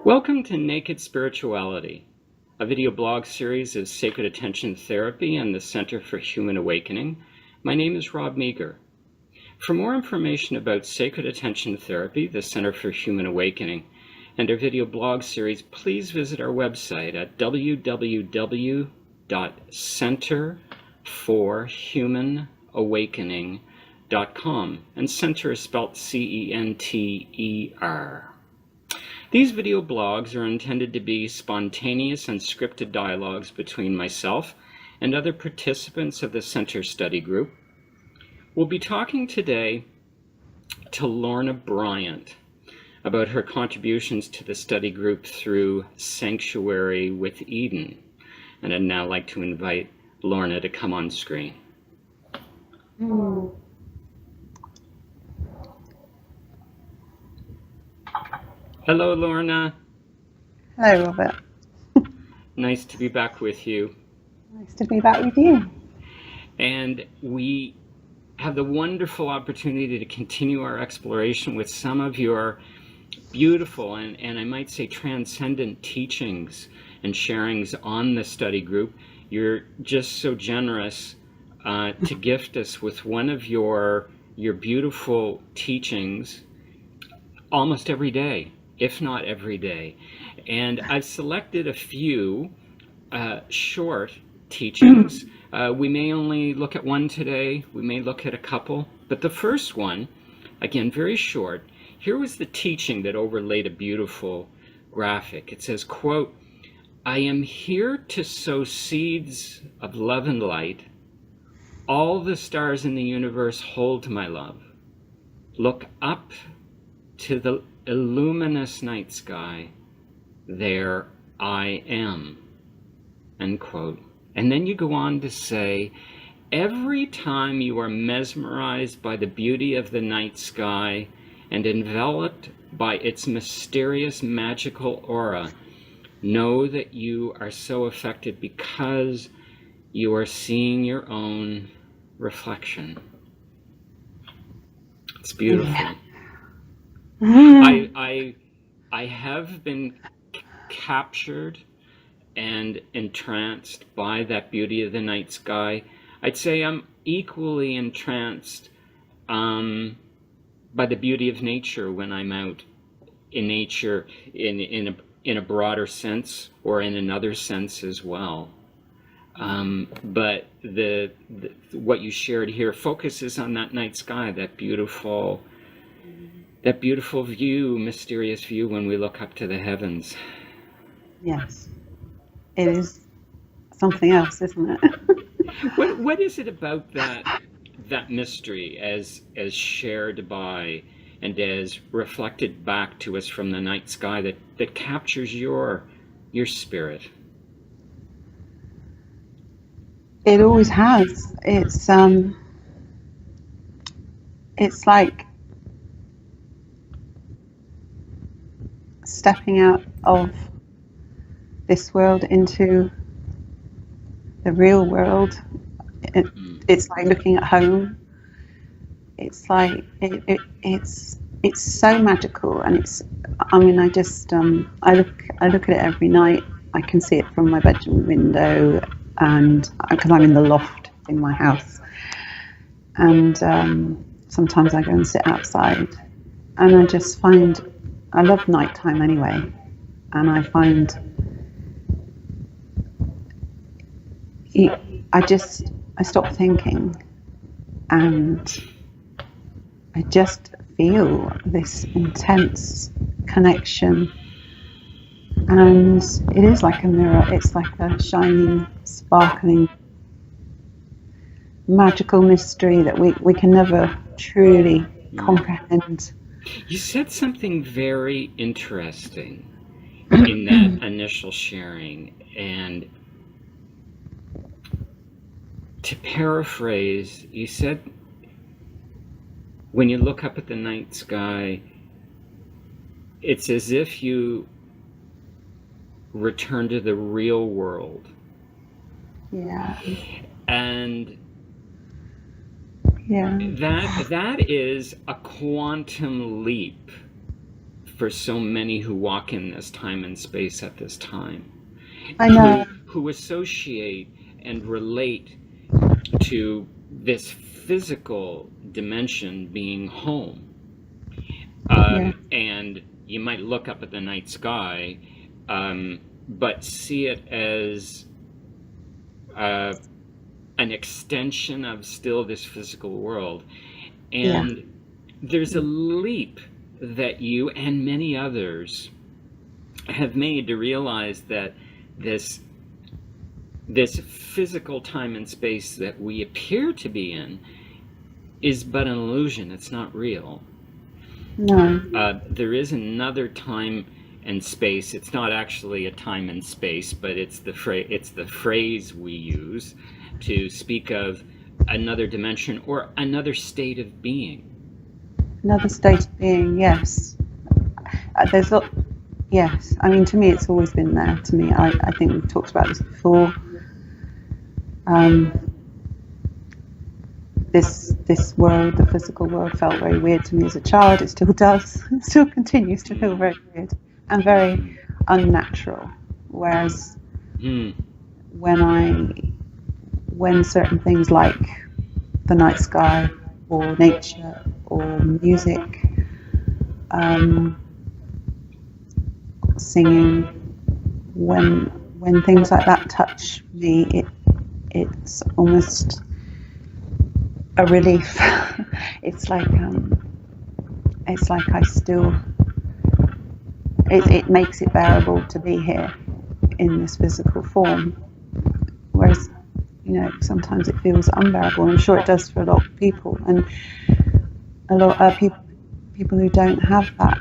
Welcome to Naked Spirituality, a video blog series of Sacred Attention Therapy and the Center for Human Awakening. My name is Rob Meager. For more information about Sacred Attention Therapy, the Center for Human Awakening, and our video blog series, please visit our website at www.centerforhumanawakening.com, and center is spelled C-E-N-T-E-R. These video blogs are intended to be spontaneous and scripted dialogues between myself and other participants of the Center Study Group. We'll be talking today to Lorna Bryant about her contributions to the study group through Sanctuary with Eden. And I'd now like to invite Lorna to come on screen. Hello, Lorna. Hello, Robert. Nice to be back with you. Nice to be back with you. And we have the wonderful opportunity to continue our exploration with some of your beautiful and I might say transcendent teachings and sharings on the study group. You're just so generous to gift us with one of your beautiful teachings almost every day, if not every day. And I've selected a few short teachings. We may only look at one today, we may look at a couple, but the first one, again, very short. Here was the teaching that overlaid a beautiful graphic. It says, quote, "I am here to sow seeds of love and light. All the stars in the universe hold my love. Look up to the illuminous night sky. There I am." End quote. And then you go on to say, every time you are mesmerized by the beauty of the night sky and enveloped by its mysterious magical aura, know that you are so affected because you are seeing your own reflection. It's beautiful. I have been captured and entranced by that beauty of the night sky. I'd say I'm equally entranced by the beauty of nature when I'm out in nature in a broader sense or in another sense as well. But what you shared here focuses on that night sky, that beautiful view, mysterious view when we look up to the heavens. Yes, it is something else, isn't it? What is it about that mystery as shared by and as reflected back to us from the night sky that captures your spirit? It always has. It's like stepping out of this world into the real world. It's like looking at home. It's like it's so magical, and I look at it every night. I can see it from my bedroom window, and because I'm in the loft in my house, and sometimes I go and sit outside, and I just find I love nighttime anyway, and I find I stop thinking, and I just feel this intense connection, and it is like a mirror. It's like a shining, sparkling, magical mystery that we can never truly comprehend. You said something very interesting in that initial sharing, and to paraphrase, you said when you look up at the night sky, it's as if you return to the real world. Yeah. And yeah, that is a quantum leap for so many who walk in this time and space at this time, I know. who associate and relate to this physical dimension being home. Yeah. And you might look up at the night sky, but see it as an extension of still this physical world. And there's a leap that you and many others have made to realize that this physical time and space that we appear to be in is but an illusion. It's not real. No. There is another time and space. It's not actually a time and space, but it's the phrase we use to speak of another dimension or another state of being. Another state of being, yes. Yes. I mean, to me, it's always been there. To me, I think we've talked about this before. This world, the physical world, felt very weird to me as a child. It still does. It still continues to feel very weird and very unnatural. Whereas when certain things like the night sky or nature or music, singing, when things like that touch me, it's almost a relief. It's like I still, it makes it bearable to be here in this physical form, whereas sometimes it feels unbearable. I'm sure it does for a lot of people, and a lot of people who don't have that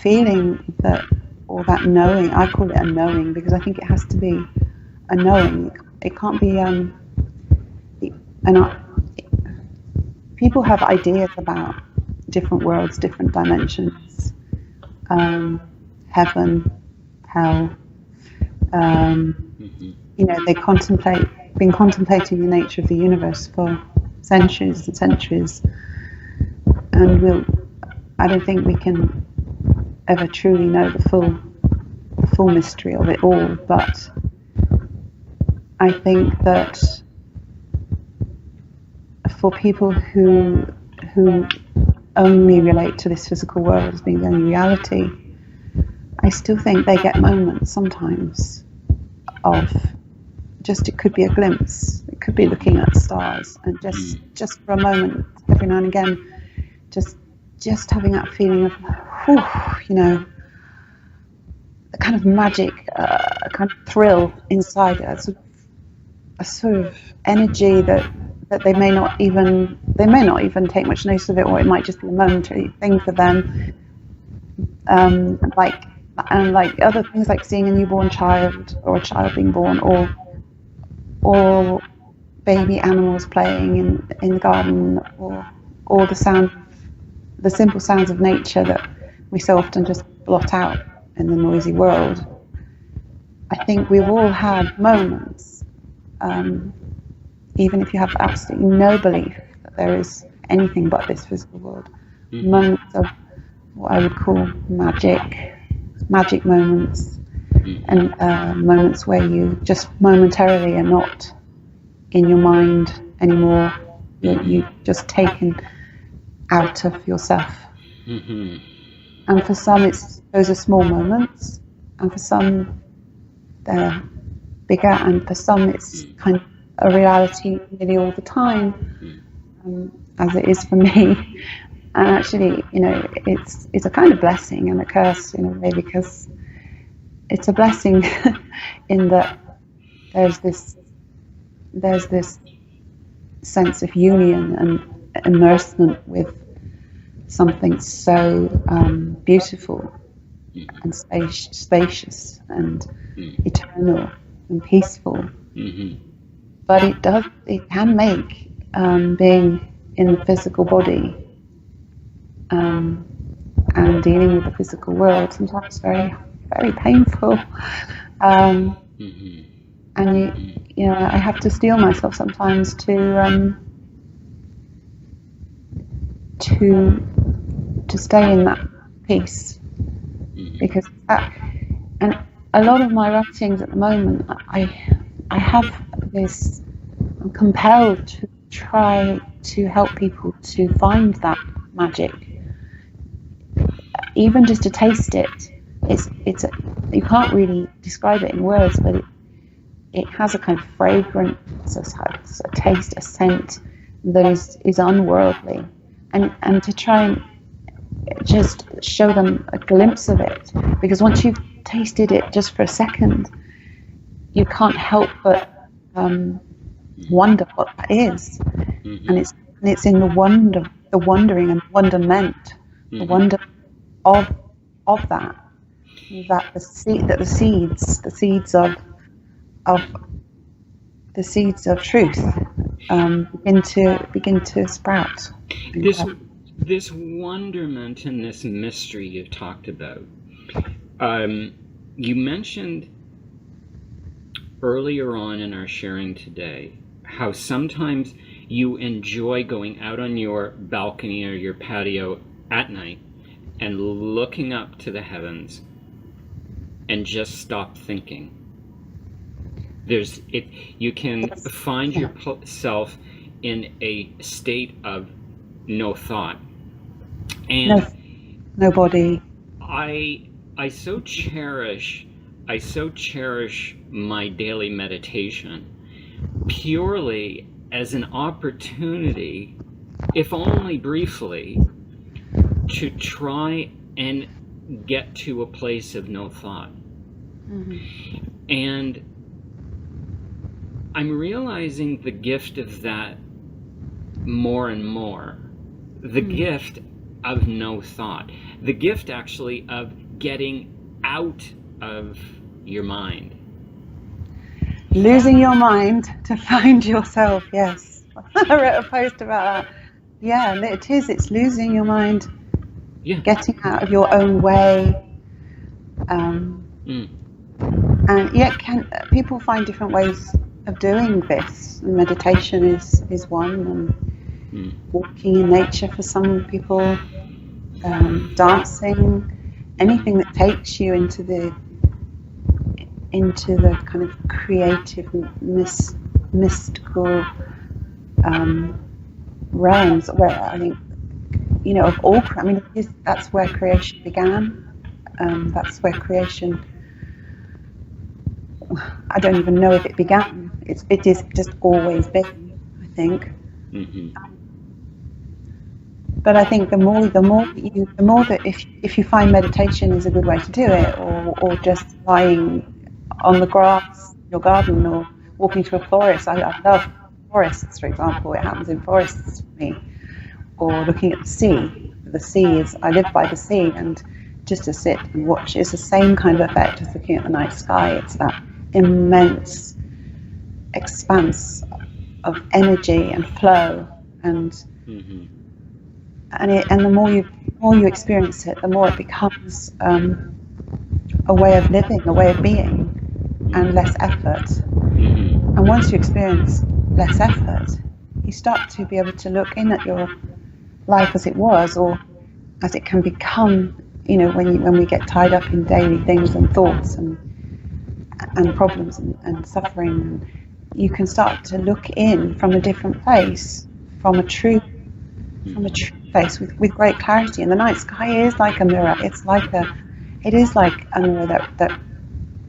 feeling, or that knowing. I call it a knowing because I think it has to be a knowing. It can't be people have ideas about different worlds, different dimensions, heaven, hell. They've been contemplating the nature of the universe for centuries and centuries, and I don't think we can ever truly know the full mystery of it all. But I think that for people who only relate to this physical world as being the only reality, I still think they get moments sometimes of it could be a glimpse, it could be looking at the stars, and just for a moment, every now and again, just having that feeling of, a kind of magic, a kind of thrill inside it, a sort of energy that they may not even take much notice of it, or it might just be a momentary thing for them. Like other things, like seeing a newborn child or a child being born, or baby animals playing in the garden, or the simple sounds of nature that we so often just blot out in the noisy world. I think we've all had moments, even if you have absolutely no belief that there is anything but this physical world, moments of what I would call magic moments, and moments where you just momentarily are not in your mind anymore. You're just taken out of yourself. And for some, those are small moments, and for some they're bigger, and for some it's kind of a reality nearly all the time, as it is for me. And actually, it's a kind of blessing and a curse in a way, because it's a blessing in that there's this sense of union and immersement with something so beautiful and spacious and eternal and peaceful. But it can make being in the physical body and dealing with the physical world sometimes very, very painful. And I have to steel myself sometimes to stay in peace, because and a lot of my writings at the moment, I have this, I'm compelled to try to help people to find that magic, even just to taste it. You can't really describe it in words, but it has a kind of fragrance, a taste, a scent that is unworldly, and to try and just show them a glimpse of it, because once you've tasted it just for a second, you can't help but wonder what that is. And it's in the wondering and wonderment, the wonder of that the seeds of truth begin to sprout. This wonderment and this mystery you've talked about. You mentioned earlier on in our sharing today how sometimes you enjoy going out on your balcony or your patio at night and looking up to the heavens and just stop thinking. You can find yourself in a state of no thought, and nobody. I so cherish my daily meditation purely as an opportunity, if only briefly, to try and get to a place of no thought. And I'm realizing the gift of that more and more. The gift of no thought. The gift actually of getting out of your mind. Losing your mind to find yourself, yes. I wrote a post about that. Yeah, it is. It's losing your mind, getting out of your own way. And yet, people find different ways of doing this. Meditation is one, and walking in nature for some people, dancing, anything that takes you into the kind of creative, mystical realms, where I think, of all. I mean, that's where creation began. That's where creation. I don't even know if it began. It is just always been, I think. But I think the more that if you find meditation is a good way to do it, or just lying on the grass in your garden, or walking to a forest. I love forests, for example. It happens in forests for me. Or looking at the sea. I live by the sea, and just to sit and watch, it's the same kind of effect as looking at the night sky. It's that immense expanse of energy and flow, and the more you experience it, the more it becomes a way of living, a way of being, and less effort. And once you experience less effort, you start to be able to look in at your life as it was, or as it can become. When we get tied up in daily things and thoughts and problems and suffering, you can start to look in from a different place, from a true place with great clarity. And the night sky is like a mirror. It is like a mirror that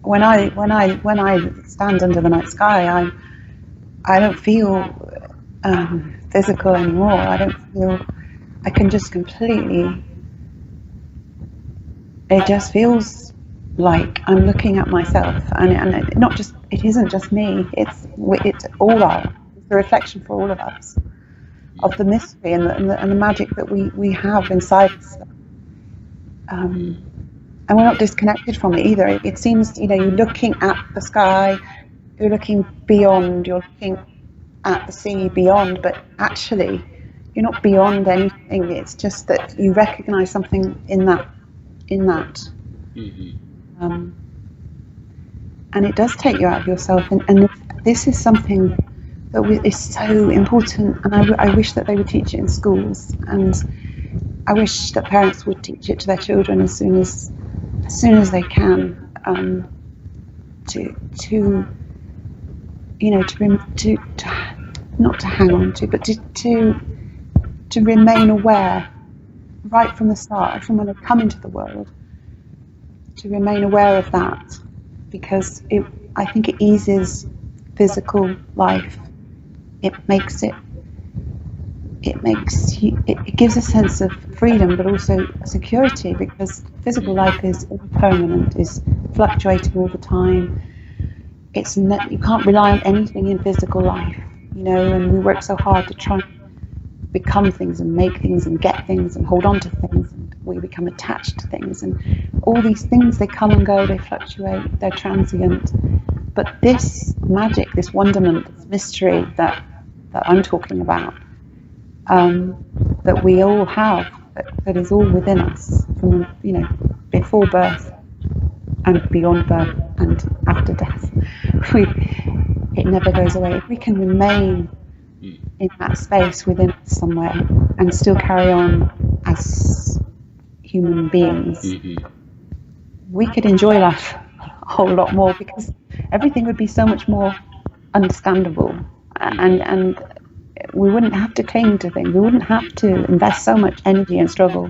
when I stand under the night sky, I don't feel physical anymore. I can just completely. It just feels like I'm looking at myself, and it isn't just me. It's all us. It's a reflection for all of us of the mystery and the magic that we have inside us. And we're not disconnected from it either. It seems, you're looking at the sky, you're looking beyond, you're looking at the sea beyond, but actually you're not beyond anything. It's just that you recognize something in that. And it does take you out of yourself, and this is something that is so important, and I wish that they would teach it in schools. And I wish that parents would teach it to their children as soon as they can, to not to hang on to, but to remain aware right from the start, from when they come into the world, to remain aware of that, because I think it eases physical life. It gives a sense of freedom, but also security, because physical life is impermanent, is fluctuating all the time. You can't rely on anything in physical life, and we work so hard to try and become things and make things and get things and hold on to things, and we become attached to things, and all these things, they come and go, they fluctuate, they're transient. But this magic, this wonderment, this mystery that I'm talking about, that we all have, that is all within us, from before birth and beyond birth and after death. It never goes away. If we can remain in that space within us somewhere and still carry on as human beings, we could enjoy life a whole lot more, because everything would be so much more understandable, and we wouldn't have to cling to things. We wouldn't have to invest so much energy and struggle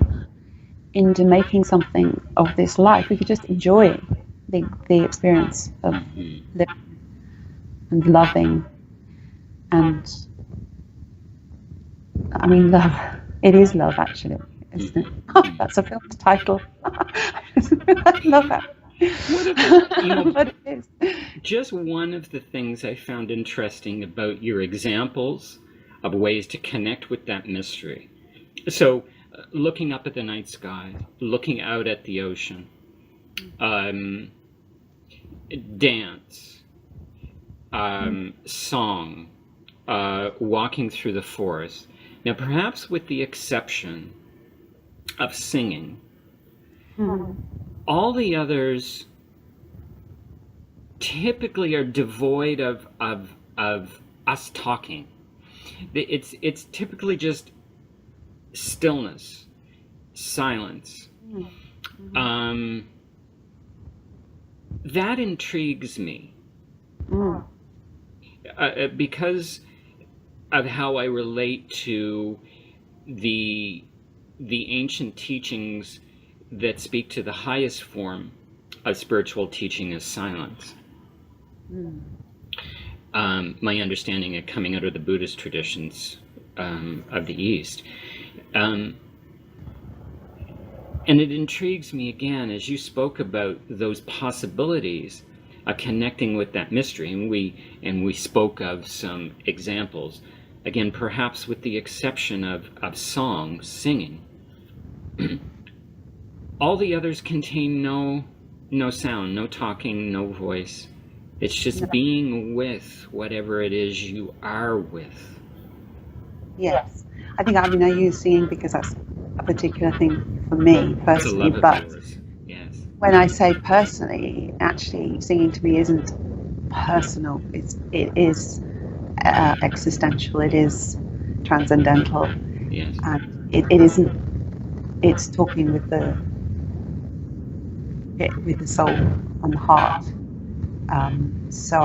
into making something of this life. We could just enjoy the experience of living and loving. And I mean, love. It is love, actually, isn't it? Oh, that's a film title. I love that. But it is. Just one of the things I found interesting about your examples of ways to connect with that mystery. So, looking up at the night sky, looking out at the ocean, dance, song, walking through the forest. Now, perhaps with the exception of singing, all the others typically are devoid of us talking. It's typically just stillness, silence. That intrigues me because of how I relate to the ancient teachings that speak to the highest form of spiritual teaching as silence. My understanding of coming out of the Buddhist traditions of the East. And it intrigues me again, as you spoke about those possibilities of connecting with that mystery, and we spoke of some examples, again, perhaps with the exception of song, singing. All the others contain no sound, no talking, no voice. It's just being with whatever it is you are with. Yes. I use singing because that's a particular thing for me personally, but yes. When I say personally, actually singing to me isn't personal. It is existential. It is transcendental. Yes. And it isn't. It's talking with the soul and the heart. So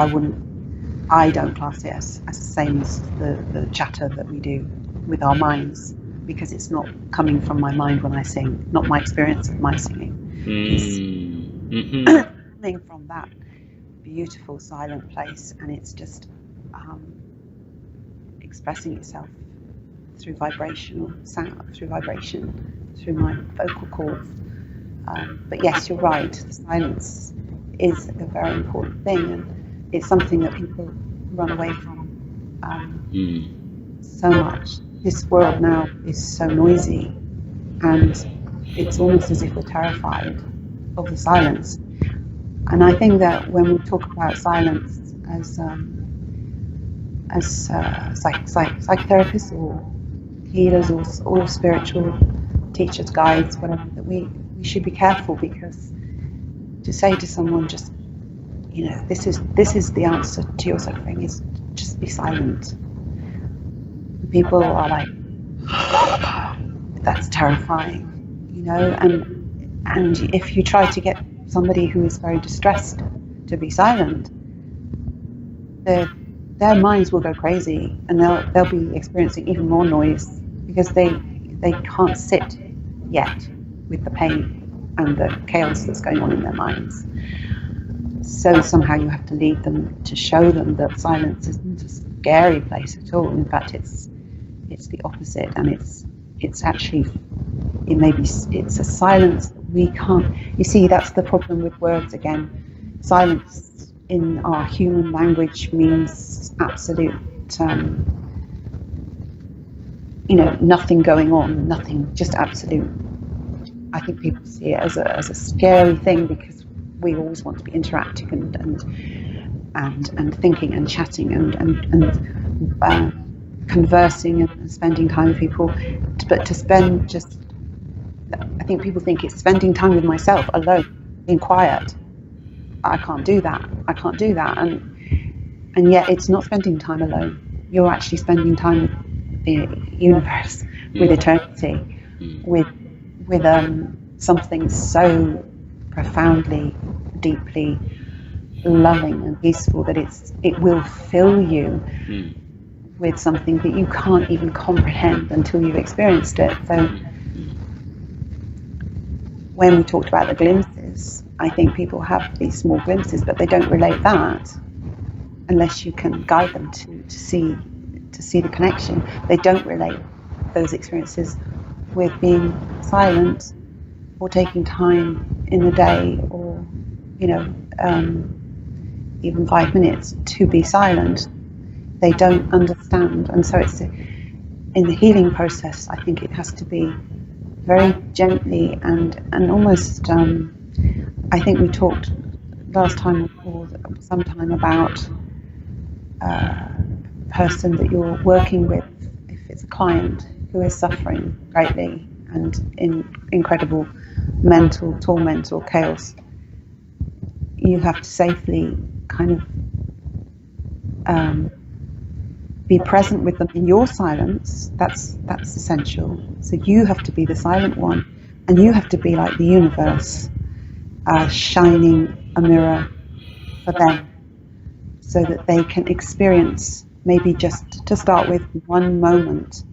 I don't class it as the same as the chatter that we do with our minds, because it's not coming from my mind when I sing, not my experience of my singing. It's coming from that beautiful silent place, and it's just expressing itself through vibrational sound, through vibration, through my vocal cords. But yes, you're right, the silence is a very important thing, and it's something that people run away from so much. This world now is so noisy, and it's almost as if we're terrified of the silence. And I think that when we talk about silence as psychotherapists or healers or spiritual teachers, guides, whatever, that we should be careful, because to say to someone, just, this is the answer to your suffering, is just be silent. People are like, that's terrifying, you know. And if you try to get somebody who is very distressed to be silent, their minds will go crazy, and they'll be experiencing even more noise because they can't sit yet with the pain and the chaos that's going on in their minds. So somehow you have to lead them to show them that silence isn't a scary place at all. In fact, it's the opposite, and it's actually, it's a silence that we can't. You see, that's the problem with words again. Silence in our human language means absolute, nothing going on, nothing, just absolute. I think people see it as a scary thing because we always want to be interacting and thinking and chatting and conversing and spending time with people. But to spend just, I think people think it's spending time with myself alone, being quiet. I can't do that. And yet it's not spending time alone. You're actually spending time with the universe, with eternity, with something so profoundly, deeply loving and peaceful that it will fill you with something that you can't even comprehend until you've experienced it. So when we talked about the glimpses, I think people have these small glimpses, but they don't relate that unless you can guide them to see the connection. They don't relate those experiences with being silent or taking time in the day, or even 5 minutes to be silent. They don't understand, and so it's in the healing process. I think it has to be very gently and almost. I think we talked last time or sometime about a person that you're working with, if it's a client who is suffering greatly and in incredible mental torment or chaos. You have to safely kind of be present with them in your silence. That's essential. So you have to be the silent one, and you have to be like the universe, shining a mirror for them, so that they can experience, maybe just to start with, one moment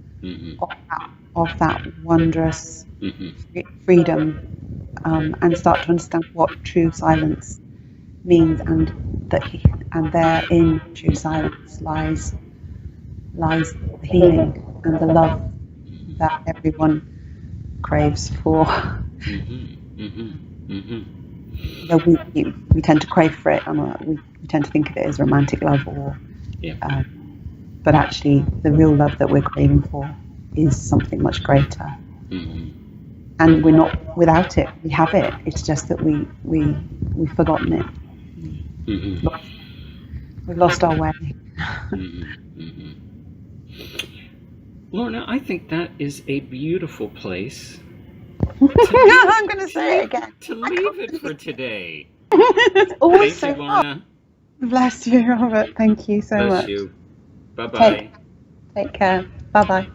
of that wondrous freedom, and start to understand what true silence means, and there in true silence lies the healing and the love that everyone craves for. We tend to crave for it, and we tend to think of it as romantic love, but actually the real love that we're craving for is something much greater. And we're not without it. We have it. It's just that we've forgotten it. We've lost our way. Lorna, I think that is a beautiful place. I'm going to say it again. To leave it for today. It's always Thank so you, Lorna. fun. Bless you, Robert. Thank you so much. Bless you. Bye-bye. Take care. Bye-bye.